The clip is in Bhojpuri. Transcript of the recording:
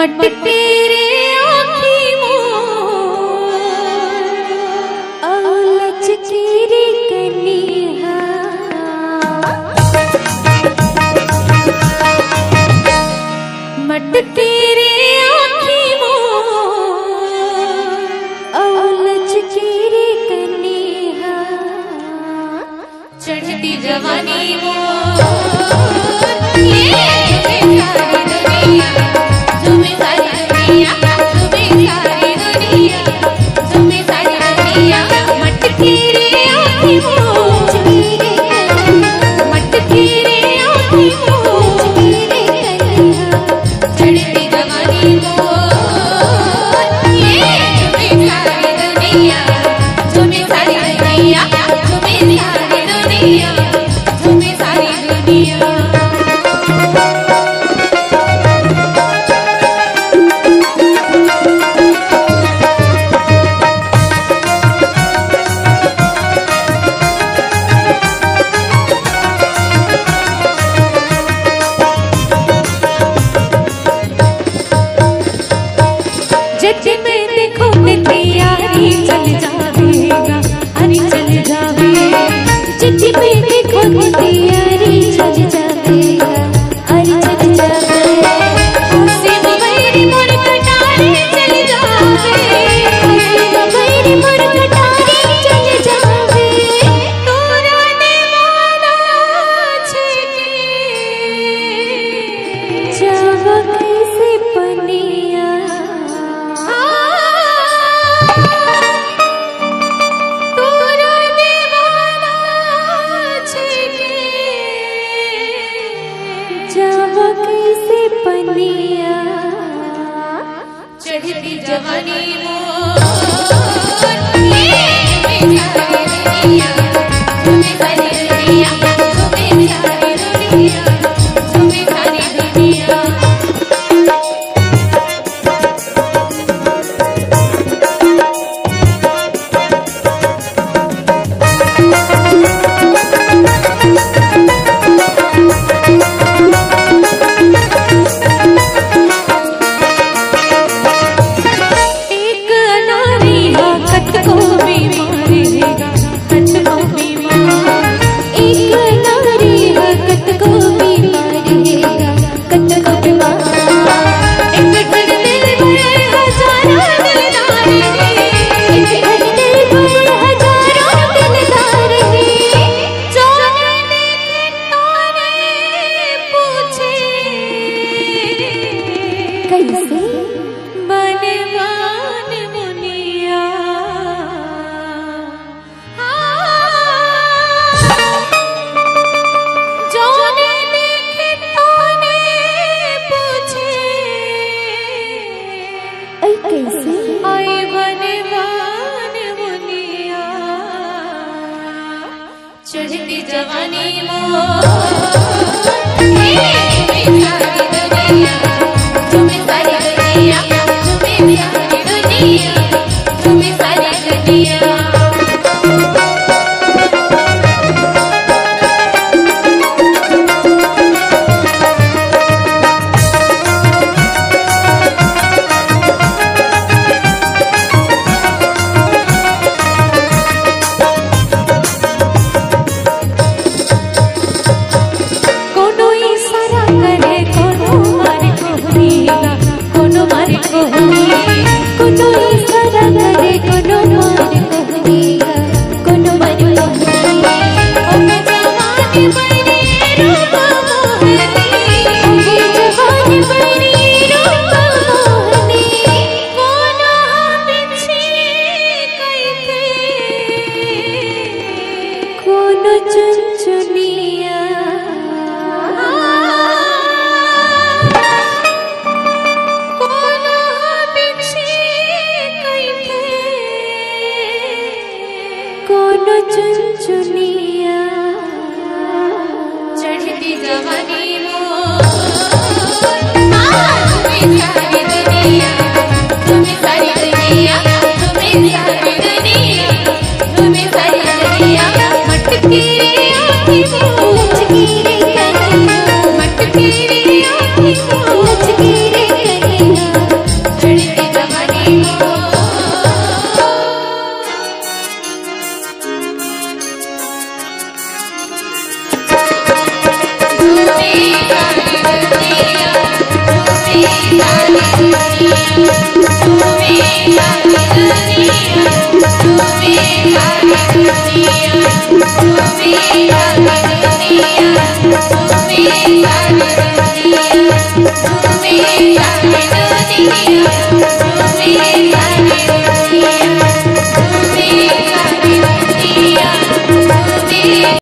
मटके रे आँखी मोर औलच की रे कनिहा मटके रे आँखी मोर औलच की रे कनिहा चढ़ती जवानी मोर ये तुम्हें सारी दुनिया तुम्हें सारी दुनिया मटकी रे आँखी मोर मटकी रे आँखी मोर चढ़ती जवानी मोर ये तुम्हें सारी दुनिया तुम्हें सारी दुनिया तुम्हें सारी दुनिया तुम्हें सारी दुनिया जब मैं देखो तैयारी चल जावेगा अरे चल जावेगा जब मैं देखो तैयारी चल जावेगा अरे चल जावेगा उसे मेरी मोर कटारे चल जावेगा मेरी मोर कटारे चल जावे तोरा देवाना छेके जाव कैसे पनिया कैसे पनिया चढ़ती जवानी मोर ये तुम्हें सारी दुनिया तुम्हें सारी दुनिया तुम्हें सारी दुनिया चढ़ती जवानी मोर ये तुम्हें सारी दुनिया तुम्हें सारी दुनिया तुम्हें सारी दुनिया चुनचुनिया चढ़ती जवानी मोर तुम्हें सारी दुनिया तुम्हें सारी दुनिया तुम्हें सारी दुनिया तुम्हें सारी दुनिया मटकी रे आँखी मोर मटकी रे आँखी मोर दुनिया